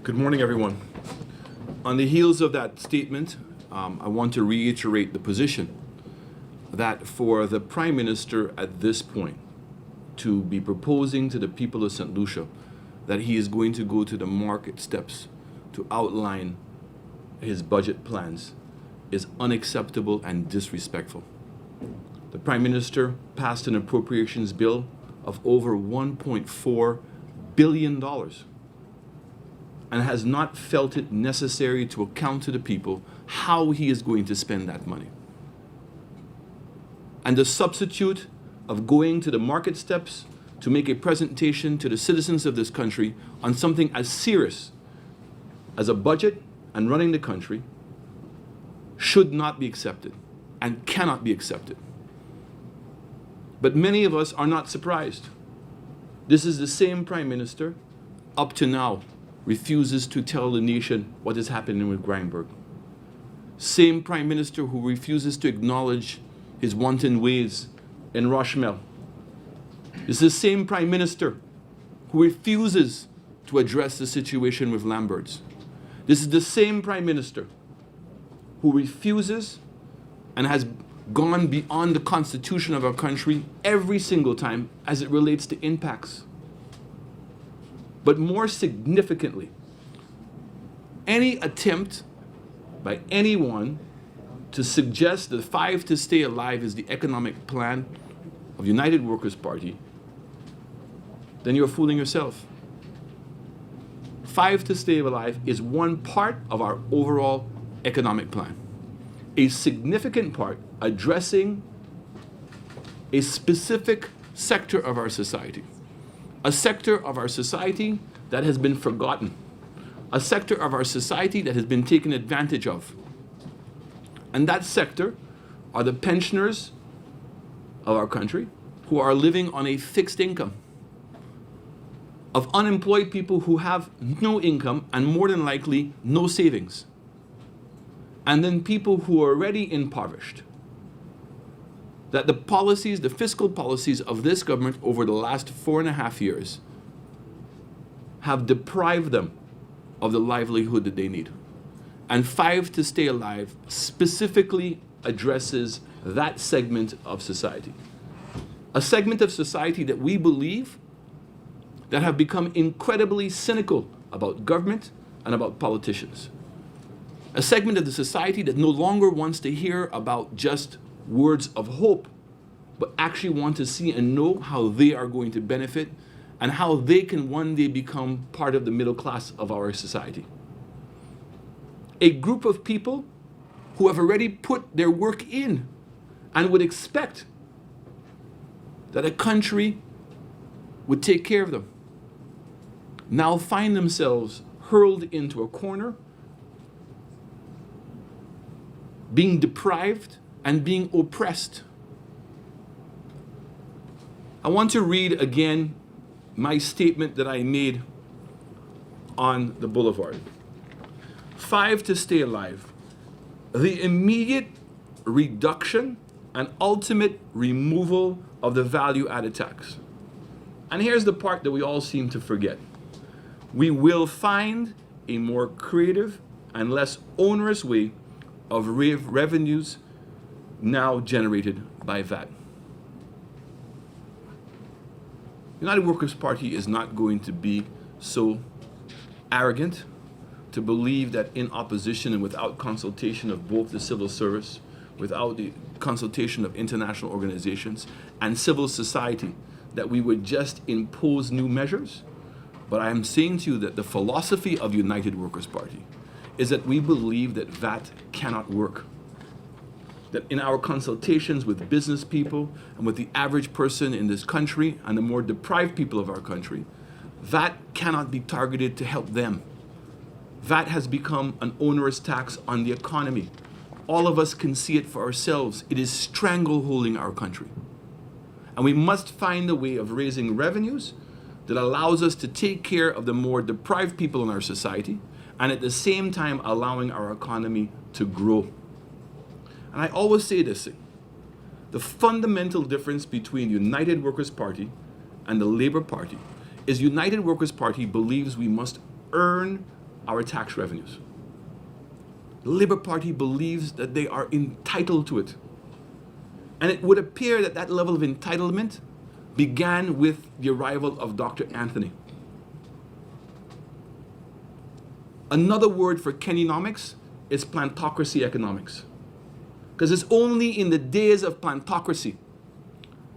Good morning, everyone. On the heels of that statement, I want to reiterate the position that for the Prime Minister at this point to be proposing to the people of St. Lucia that he is going to go to the market steps to outline his budget plans is unacceptable and disrespectful. The Prime Minister passed an appropriations bill of over $1.4 billion and has not felt it necessary to account to the people how he is going to spend that money. And the substitute of going to the market steps to make a presentation to the citizens of this country on something as serious as a budget and running the country should not be accepted and cannot be accepted. But many of us are not surprised. This is the same Prime Minister, up to now, refuses to tell the nation what is happening with Grindberg. Same Prime Minister who refuses to acknowledge his wanton ways in Rochemel. This is the same Prime Minister who refuses to address the situation with Lamberts. This is the same Prime Minister who refuses and has gone beyond the constitution of our country every single time as it relates to impacts. But more significantly, any attempt by anyone to suggest that 5 to Stay Alive is the economic plan of United Workers' Party, then you're fooling yourself. 5 to Stay Alive is one part of our overall economic plan, a significant part addressing a specific sector of our society. A sector of our society that has been forgotten. A sector of our society that has been taken advantage of. And that sector are the pensioners of our country who are living on a fixed income. Of unemployed people who have no income and more than likely no savings. And then people who are already impoverished. That the policies, the fiscal policies of this government over the last 4.5 years have deprived them of the livelihood that they need. And 5 to Stay Alive specifically addresses that segment of society. A segment of society that we believe that have become incredibly cynical about government and about politicians. A segment of the society that no longer wants to hear about just words of hope, but actually want to see and know how they are going to benefit and how they can one day become part of the middle class of our society. A group of people who have already put their work in and would expect that a country would take care of them, now find themselves hurled into a corner, being deprived and being oppressed. I want to read again my statement that I made on the boulevard. 5 to Stay Alive. The immediate reduction and ultimate removal of the value-added tax. And here's the part that we all seem to forget. We will find a more creative and less onerous way of revenues now generated by VAT. United Workers' Party is not going to be so arrogant to believe that in opposition and without consultation of both the civil service, without the consultation of international organizations and civil society, that we would just impose new measures. But I am saying to you that the philosophy of United Workers' Party is that we believe that VAT cannot work. That in our consultations with business people and with the average person in this country and the more deprived people of our country, VAT cannot be targeted to help them. VAT has become an onerous tax on the economy. All of us can see it for ourselves. It is strangleholding our country. And we must find a way of raising revenues that allows us to take care of the more deprived people in our society and at the same time allowing our economy to grow. And I always say this thing. The fundamental difference between United Workers' Party and the Labour Party is United Workers' Party believes we must earn our tax revenues. The Labour Party believes that they are entitled to it. And it would appear that that level of entitlement began with the arrival of Dr. Anthony. Another word for Kenyonomics is plantocracy economics. Because it's only in the days of plantocracy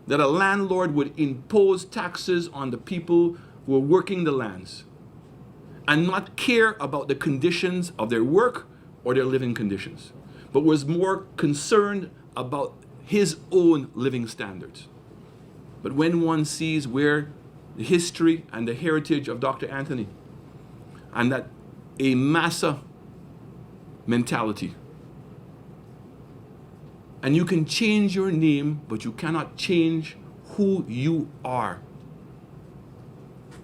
that a landlord would impose taxes on the people who were working the lands and not care about the conditions of their work or their living conditions, but was more concerned about his own living standards. But when one sees where the history and the heritage of Dr. Anthony and that a massa mentality, and you can change your name, but you cannot change who you are.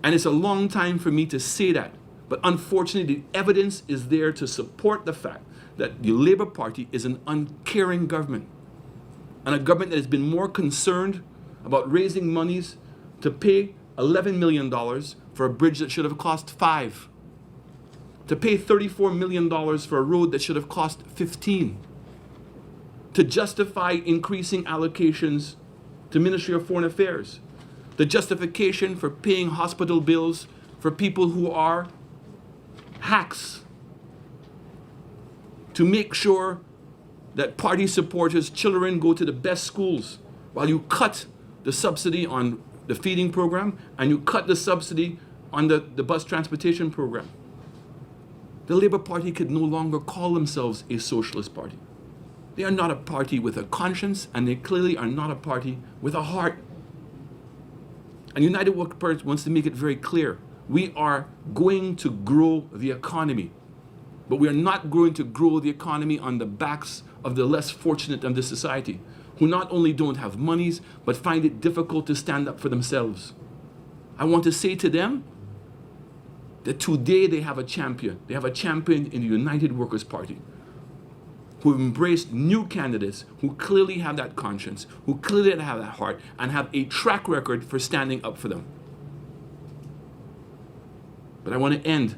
And it's a long time for me to say that, but unfortunately the evidence is there to support the fact that the Labour Party is an uncaring government, and a government that has been more concerned about raising monies to pay $11 million for a bridge that should have cost $5 million, to pay $34 million for a road that should have cost $15 million, to justify increasing allocations to Ministry of Foreign Affairs, the justification for paying hospital bills for people who are hacks, to make sure that party supporters' children go to the best schools, while you cut the subsidy on the feeding program and you cut the subsidy on the bus transportation program. The Labour Party could no longer call themselves a socialist party. They are not a party with a conscience, and they clearly are not a party with a heart. And United Workers wants to make it very clear. We are going to grow the economy, but we are not going to grow the economy on the backs of the less fortunate of the society, who not only don't have monies, but find it difficult to stand up for themselves. I want to say to them that today they have a champion. They have a champion in the United Workers Party, who have embraced new candidates who clearly have that conscience, who clearly have that heart, and have a track record for standing up for them. But I want to end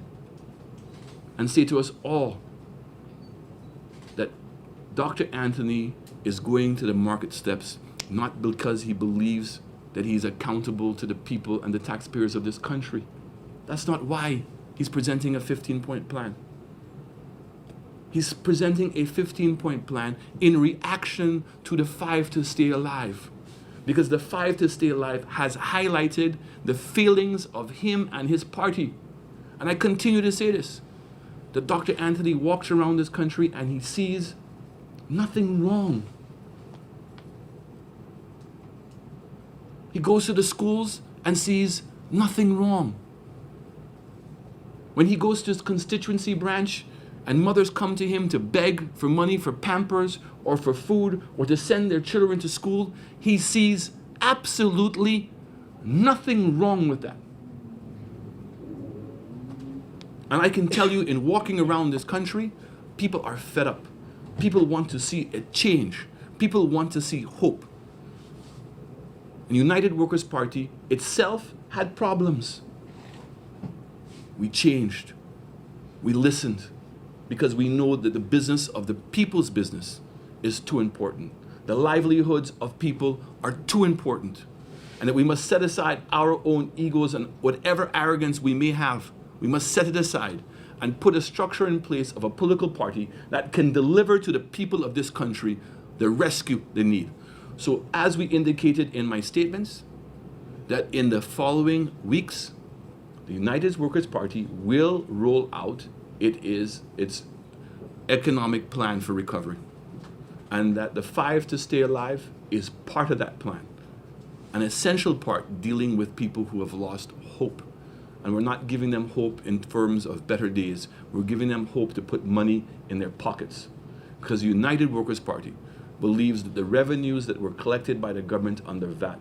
and say to us all that Dr. Anthony is going to the market steps not because he believes that he's accountable to the people and the taxpayers of this country. That's not why he's presenting a 15-point plan. He's presenting a 15-point plan in reaction to the 5 to Stay Alive. Because the 5 to Stay Alive has highlighted the failings of him and his party. And I continue to say this, that Dr. Anthony walks around this country and he sees nothing wrong. He goes to the schools and sees nothing wrong. When he goes to his constituency branch and mothers come to him to beg for money for Pampers or for food or to send their children to school, he sees absolutely nothing wrong with that. And I can tell you, in walking around this country, people are fed up. People want to see a change. People want to see hope. The United Workers Party itself had problems. We changed. We listened. Because we know that the business of the people's business is too important. The livelihoods of people are too important. And that we must set aside our own egos and whatever arrogance we may have. We must set it aside and put a structure in place of a political party that can deliver to the people of this country the rescue they need. So as we indicated in my statements, that in the following weeks, the United Workers Party will roll out its economic plan for recovery. And that the 5 to Stay Alive is part of that plan. An essential part dealing with people who have lost hope. And we're not giving them hope in terms of better days. We're giving them hope to put money in their pockets. Because the United Workers Party believes that the revenues that were collected by the government under VAT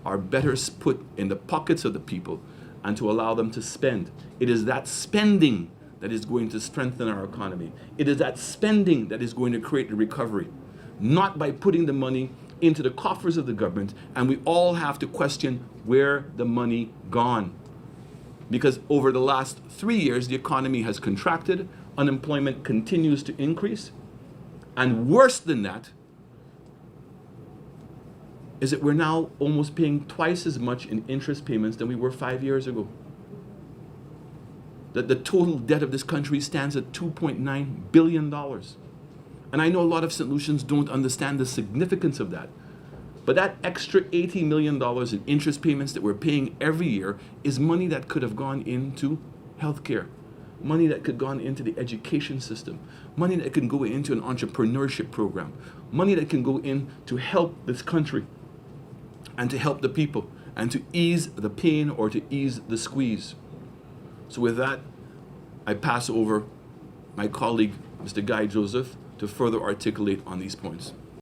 are better put in the pockets of the people and to allow them to spend. It is that spending that is going to strengthen our economy. It is that spending that is going to create the recovery, not by putting the money into the coffers of the government, and we all have to question where the money gone. Because over the last 3 years, the economy has contracted, unemployment continues to increase, and worse than that is that we're now almost paying twice as much in interest payments than we were 5 years ago. That the total debt of this country stands at $2.9 billion. And I know a lot of St. Lucians don't understand the significance of that. But that extra $80 million in interest payments that we're paying every year is money that could have gone into healthcare, money that could have gone into the education system, money that can go into an entrepreneurship program, money that can go in to help this country and to help the people and to ease the pain or to ease the squeeze. So with that, I pass over my colleague, Mr. Guy Joseph, to further articulate on these points.